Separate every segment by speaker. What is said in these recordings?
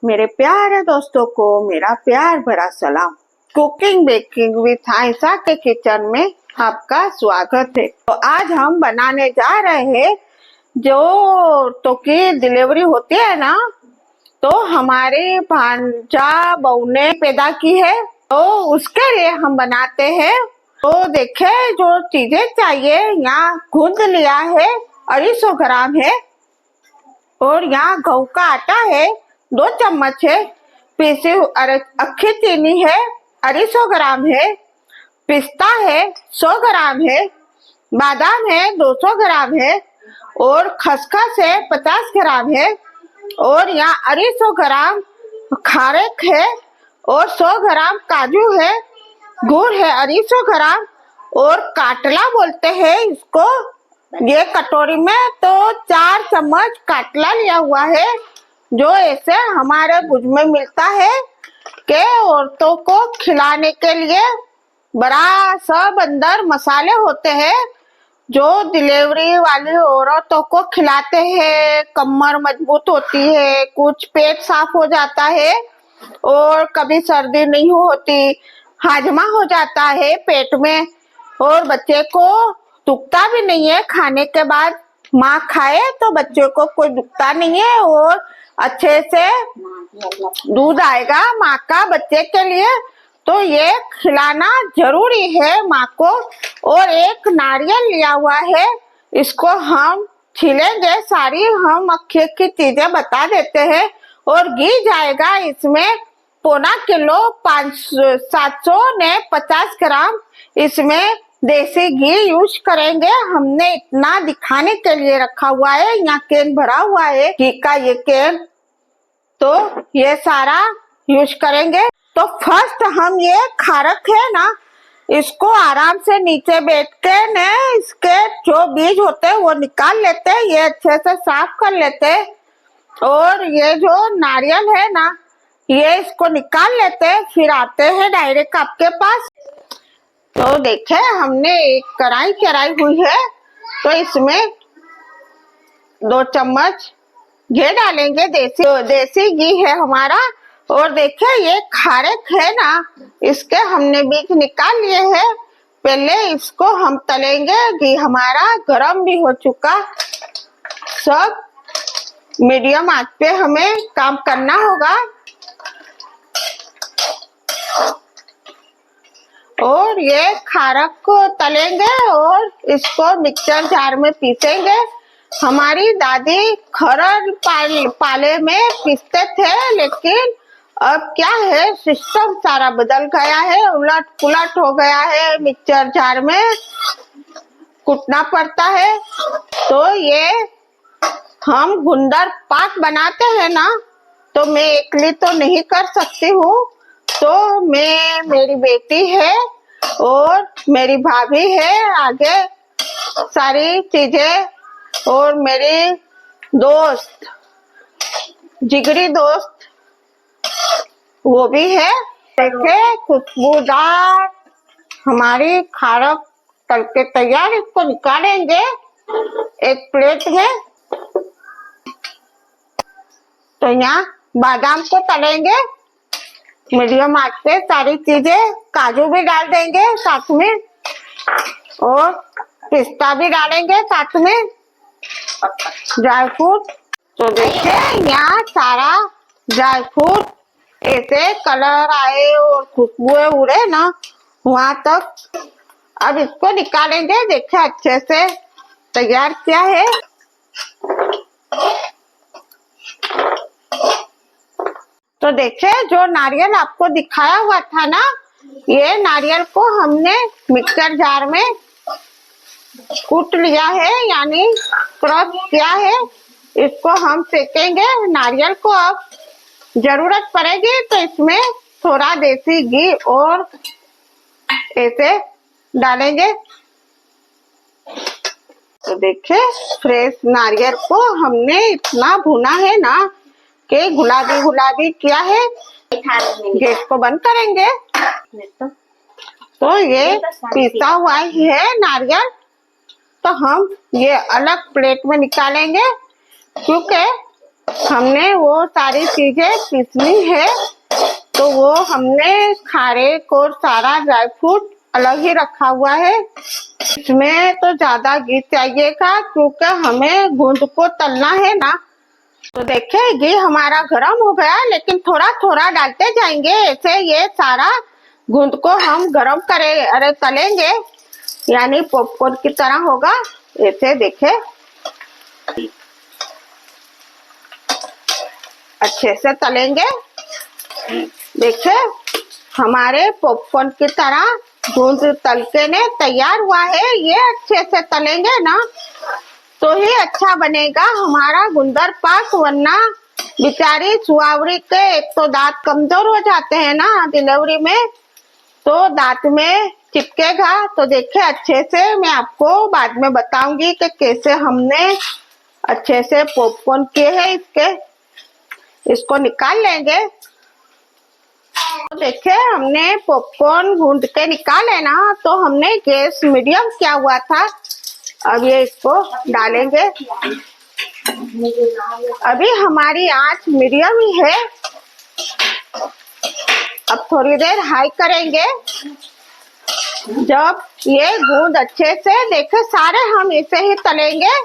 Speaker 1: मेरे प्यारे दोस्तों को मेरा प्यार भरा सलाम। कुकिंग बेकिंग विथ आयशा के किचन में आपका स्वागत है। तो आज हम बनाने जा रहे हैं जो तो की डिलीवरी होती है ना, तो हमारी भांजा बहू ने पैदा की है, तो उसके लिए हम बनाते हैं। तो देखे जो चीजें चाहिए, यहाँ गूंद लिया है 250 ग्राम है, और यहाँ गेहूं का आटा है 2 चम्मच है, पीसी अक्खी चीनी है 250 ग्राम है, पिस्ता है 100 ग्राम है, बादाम है 200 ग्राम है, और खसखस है 50 ग्राम है, और यहाँ 250 ग्राम खारेक है, और 100 ग्राम काजू है, गुड़ है 250 ग्राम, और काटला बोलते हैं इसको। ये कटोरी में तो 4 चम्मच काटला लिया हुआ है, जो ऐसे हमारे भुज में मिलता है कि औरतों को खिलाने के लिए बड़ा सब अंदर मसाले होते हैं जो डिलीवरी वाली औरतों को खिलाते हैं। कमर मजबूत होती है, कुछ पेट साफ हो जाता है, और कभी सर्दी नहीं होती, हाजमा हो जाता है पेट में, और बच्चे को दुखता भी नहीं है। खाने के बाद माँ खाए तो बच्चे को कोई दुखता नहीं है, और अच्छे से दूध आएगा माँ का बच्चे के लिए। तो ये खिलाना जरूरी है माँ को। और एक नारियल लिया हुआ है, इसको हम छीलेंगे, सारी हम अक्खे की चीजें बता देते हैं। और घी जाएगा इसमें 1.25 किलो 750 ग्राम इसमें देसी घी यूज करेंगे। हमने इतना दिखाने के लिए रखा हुआ है, यहाँ कैन भरा हुआ है घी का, ये कैन, तो ये सारा यूज करेंगे। तो फर्स्ट हम ये खारक है ना, इसको आराम से नीचे बैठ के न इसके जो बीज होते हैं वो निकाल लेते हैं, ये अच्छे से साफ कर लेते हैं। और ये जो नारियल है ना, ये इसको निकाल लेते हैं, फिर आते हैं डायरेक्ट आपके पास। तो देखे हमने एक कढ़ाई चढ़ाई हुई है, तो इसमें 2 चम्मच घी डालेंगे, देसी घी है हमारा। और देखे ये खारेक है ना, इसके हमने बीज निकाल लिए हैं। पहले इसको हम तलेंगे, घी हमारा गरम भी हो चुका। सब मीडियम आंच पे हमें काम करना होगा। और ये खारक को तलेंगे और इसको मिक्सर जार में पीसेंगे। हमारी दादी खरड़ पाले में पीसते थे, लेकिन अब क्या है, सिस्टम सारा बदल गया है, उलट पुलट हो गया है, मिक्सर जार में कूटना पड़ता है। तो ये हम गुंदर पाक बनाते हैं ना, तो मैं अकेली तो नहीं कर सकती हूँ, तो मैं, मेरी बेटी है और मेरी भाभी है आगे सारी चीजें, और मेरे दोस्त, जिगरी दोस्त वो भी है। देखे खुशबूदार हमारी खारक तल के तैयार, इसको निकालेंगे एक प्लेट में। तो यहाँ बादाम को तलेंगे मीडियम आंच पे, सारी चीजें, काजू भी डाल देंगे साथ में, और पिस्ता भी डालेंगे साथ में, ड्राई फ्रूट। तो देखिए यहाँ सारा ड्राई फ्रूट ऐसे कलर आए और खुशबुएं उड़े ना वहां तक। अब इसको निकालेंगे, देखिए अच्छे से तैयार किया है। तो देखिए जो नारियल आपको दिखाया हुआ था ना, ये नारियल को हमने मिक्सर जार में कूट लिया है, यानी क्रश किया है। इसको हम सेकेंगे नारियल को। अब जरूरत पड़ेगी तो इसमें थोड़ा देसी घी और ऐसे डालेंगे। तो देखिए फ्रेश नारियल को हमने इतना भुना है ना कि गुलाबी गुलाबी किया है। गैस को बंद करेंगे। तो ये पिसा हुआ ही है नारियल, तो हम ये अलग प्लेट में निकालेंगे, क्योंकि हमने वो सारी चीजें पीसनी है, तो वो हमने खारे और सारा ड्राई फ्रूट अलग ही रखा हुआ है। इसमें तो ज्यादा घी चाहिएगा क्योंकि हमें गूंद को तलना है ना। तो देखिए घी हमारा गर्म हो गया, लेकिन थोड़ा थोड़ा डालते जाएंगे, ऐसे ये सारा गूंद को हम गर्म तलेंगे, यानी पॉपकॉर्न की तरह होगा। ऐसे देखे अच्छे से तलेंगे। देखे हमारे पॉपकॉर्न की तरह गूंद तल के ने तैयार हुआ है। ये अच्छे से तलेंगे ना तो ही अच्छा बनेगा हमारा गुंदर पाक, वरना बेचारी सुहावरी के एक तो दांत कमजोर हो जाते हैं ना डिलीवरी में, तो दांत में चिपकेगा। तो देखिए अच्छे से मैं आपको बाद में बताऊंगी कि कैसे हमने अच्छे से पॉपकॉर्न किए हैं। इसको निकाल लेंगे। तो देखिए हमने पॉपकॉर्न गूंद के निकाले ना, तो हमने गैस मीडियम किया हुआ था। अब ये इसको डालेंगे। अभी हमारी आंच मीडियम ही है। अब थोड़ी देर हाई करेंगे। जब ये गूंद अच्छे से देखे सारे हम इसे ही तलेंगे।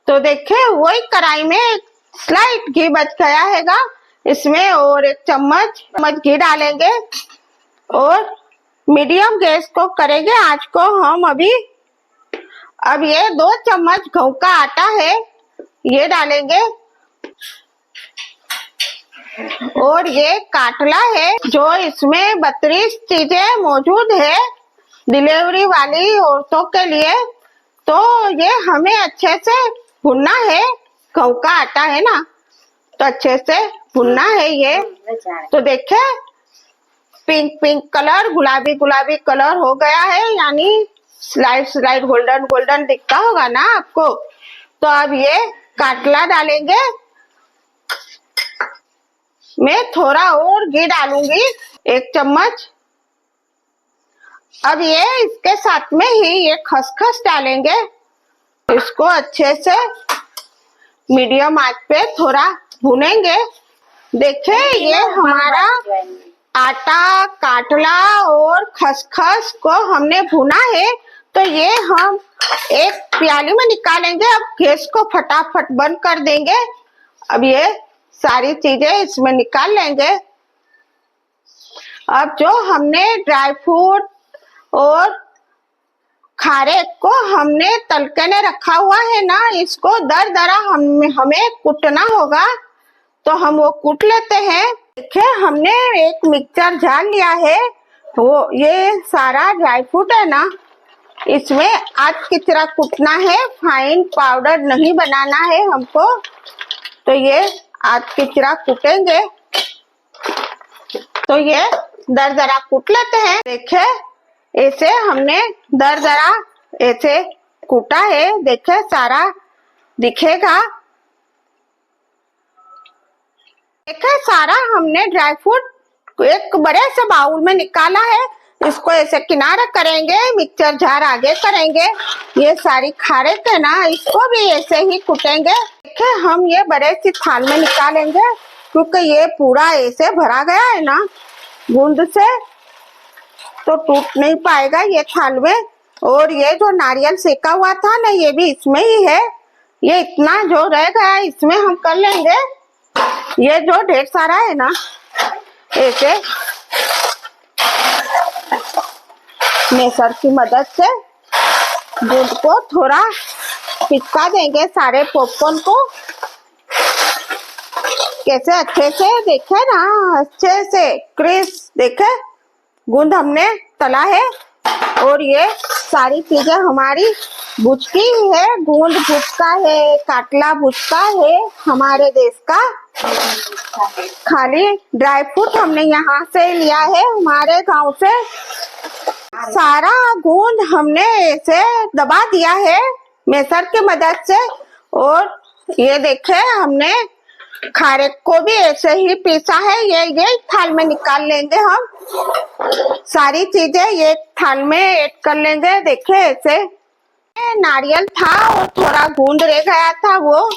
Speaker 1: तो देखे वही कढ़ाई में स्लाइट घी बच गया हैगा, इसमें और एक चम्मच घी डालेंगे और मीडियम गैस को करेंगे आंच को हम अभी। अब ये 2 चम्मच गेहूं का आटा है, ये डालेंगे। और ये काटला है, जो इसमें 32 चीजें मौजूद है डिलीवरी वाली औरतों के लिए। तो ये हमें अच्छे से भुनना है। गेहूं का आटा है ना, तो अच्छे से भुनना है ये। तो देखे पिंक पिंक कलर, गुलाबी गुलाबी कलर हो गया है, यानी स्लाइड गोल्डन गोल्डन दिखता होगा ना आपको। तो अब ये काटला डालेंगे। मैं थोड़ा और घी डालूंगी, 1 चम्मच। अब ये इसके साथ में ही ये खसखस डालेंगे। इसको अच्छे से मीडियम आंच पे थोड़ा भुनेंगे। देखे ये हमारा आटा, काटला और खसखस को हमने भुना है। तो ये हम एक प्याली में निकालेंगे। अब गैस को फटाफट बंद कर देंगे। अब ये सारी चीजें इसमें निकाल लेंगे। अब जो हमने ड्राई फ्रूट और खारे को हमने तलके ने रखा हुआ है ना, इसको दरदरा हमें कूटना होगा। तो हम वो कूट लेते हैं। देखिए हमने एक मिक्सचर जार लिया है, वो ये सारा ड्राई फ्रूट है ना, इसमें आज की तरह कूटना है, फाइन पाउडर नहीं बनाना है हमको। तो ये आज की तरह कूटेंगे। तो ये दरदरा कूट लेते हैं। देखे ऐसे हमने दरदरा ऐसे कूटा है। देखे सारा दिखेगा। देखे सारा हमने ड्राई फ्रूट एक बड़े से बाउल में निकाला है। इसको ऐसे किनारे करेंगे, मिक्सचर जार आगे करेंगे। ये सारी खारे के ना, इसको भी ऐसे ही कूटेंगे। देखे हम ये बड़े सी थाल में निकालेंगे, क्योंकि ये पूरा ऐसे भरा गया है ना गूंद से, तो टूट नहीं पाएगा ये थाल में। और ये जो नारियल सेका हुआ था ना, ये भी इसमें ही है। ये इतना जो रह गया इसमें हम कर लेंगे। ये जो ढेर सारा है ना, ऐसे मेसर की मदद से दूध को थोड़ा पिचका देंगे सारे पॉपकॉर्न को। कैसे अच्छे से देखे ना, अच्छे से क्रिस्प देखे गूंद हमने तला है। और ये सारी चीजें हमारी भुजकी है, गूंद भुजका है, काटला भुजका है हमारे देश का। खाली ड्राई फ्रूट हमने यहाँ से लिया है, हमारे गांव से। सारा गूंद हमने ऐसे दबा दिया है मेसर की मदद से। और ये देखे हमने खारे को भी ऐसे ही पीसा है। ये थाल में निकाल लेंगे हम। सारी चीजें ये थाल में ऐड कर लेंगे। देखे ऐसे नारियल था और थोड़ा गूंद रह गया था, वो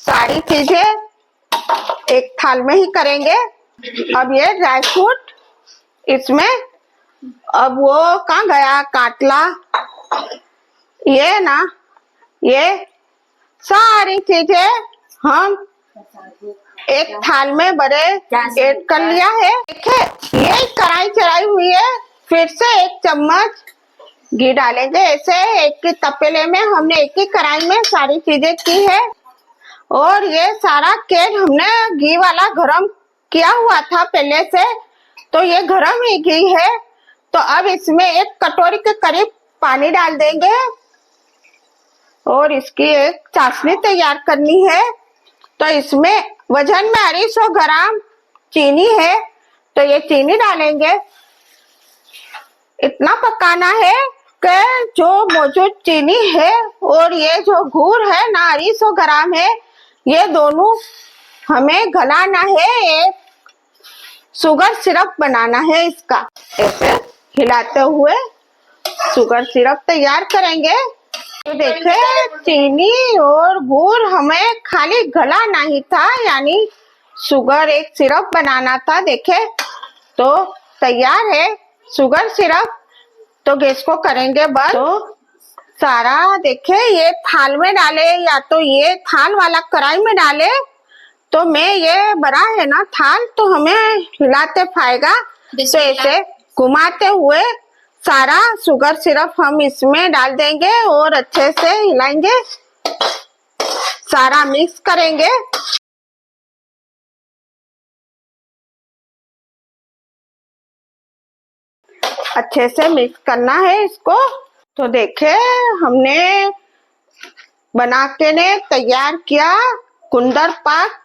Speaker 1: सारी चीजें एक थाल में ही करेंगे। अब ये ड्राई फ्रूट इसमें, अब वो कहाँ गया काटला, ये ना, ये सारी चीजें हम एक थाल में बड़े ऐड कर लिया है। देखिए ये कढ़ाई चढ़ाई हुई है, फिर से 1 चम्मच घी डालेंगे। ऐसे एक ही तपेले में हमने एक ही कढ़ाई में सारी चीजें की है, और ये सारा केन हमने घी वाला गरम किया हुआ था पहले से, तो ये गरम ही घी है। तो अब इसमें 1 कटोरी के करीब पानी डाल देंगे, और इसकी एक चाशनी तैयार करनी है। तो इसमें वजन में 250 ग्राम चीनी है, तो ये चीनी डालेंगे। इतना पकाना है कि जो मौजूद चीनी है और ये जो गुड़ है ना 250 ग्राम है, ये दोनों हमें गलाना है, एक शुगर सिरप बनाना है इसका। ऐसे हिलाते हुए शुगर सिरप तैयार करेंगे। तो देखे चीनी और गुड़ हमें खाली गलाना ही था, यानी शुगर एक सिरप बनाना था। देखे तो तैयार है शुगर सिरप। तो गैस को करेंगे बंद। तो सारा देखे ये थाल में डाले या तो ये थाल वाला कढ़ाई में डाले, तो मैं ये बड़ा है ना थाल, तो हमें हिलाते पाएगा। तो ऐसे घुमाते हुए सारा शुगर सिरप हम इसमें डाल देंगे और अच्छे से हिलाएंगे, सारा मिक्स करेंगे। अच्छे से मिक्स करना है इसको। तो देखे हमने बना के ने तैयार किया कुंदर पाक।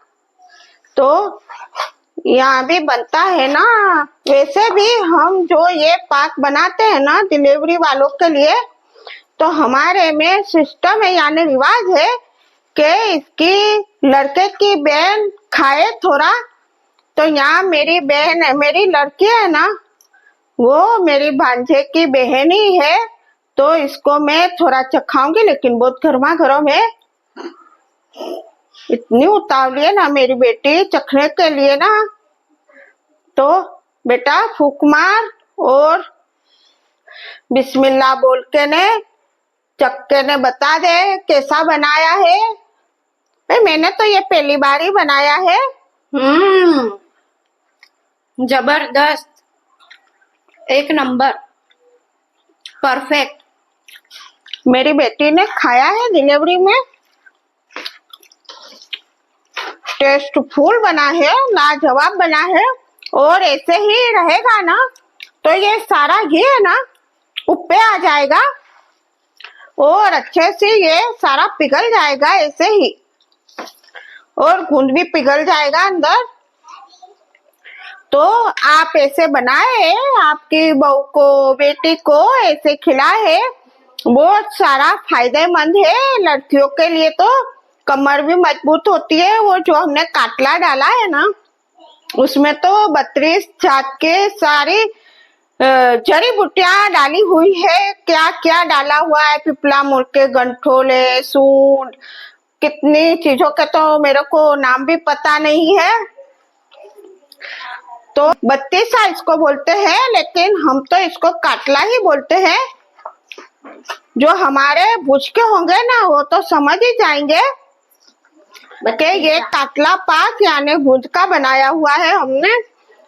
Speaker 1: तो यहाँ भी बनता है ना, वैसे भी हम जो ये पाक बनाते हैं ना डिलीवरी वालों के लिए, तो हमारे में सिस्टम है यानी रिवाज है कि इसकी लड़के की बहन खाए थोड़ा। तो यहाँ मेरी बहन है, मेरी लड़की है ना, वो मेरी भांजे की बहन ही है, तो इसको मैं थोड़ा चखाऊंगी, लेकिन बहुत गर्मा गर्म है। इतनी उतावली है ना मेरी बेटी चखने के लिए ना। तो बेटा फूक मार और बिस्मिल्लाह बोल के ने चख के ने बता दे कैसा बनाया है। भाई मैंने तो ये पहली बार ही बनाया है।
Speaker 2: जबरदस्त, एक नंबर, परफेक्ट।
Speaker 1: मेरी बेटी ने खाया है डिलीवरी में, टेस्टफुल बना है, लाजवाब बना है। और ऐसे ही रहेगा ना तो ये सारा घी है ना ऊपर आ जाएगा और अच्छे से ये सारा पिघल जाएगा ऐसे ही, और गूंद भी पिघल जाएगा अंदर। तो आप ऐसे बनाए, आपकी बहू को बेटी को ऐसे खिलाए, बहुत सारा फायदेमंद है लड़कियों के लिए। तो कमर भी मजबूत होती है। वो जो हमने काटला डाला है ना उसमें तो 32 जात के सारी जड़ी बूटियां डाली हुई है। क्या क्या डाला हुआ है, पिपला मुर्के, गंठोले, सूंड, कितनी चीजों के तो मेरे को नाम भी पता नहीं है। तो 32 इसको बोलते हैं, लेकिन हम तो इसको काटला ही बोलते हैं। जो हमारे भुज के होंगे ना वो तो समझ ही जाएंगे कि ये काटला पाक यानी भुज का बनाया हुआ है हमने।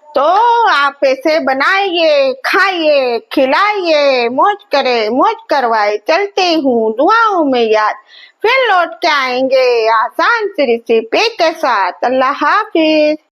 Speaker 1: तो आप ऐसे बनाइए, खाइए, खिलाइए, मौज करे, मौज करवाए। चलती हूँ दुआओं में याद, फिर लौट के आएंगे आसान सी रेसिपी के साथ। अल्लाह हाफिज।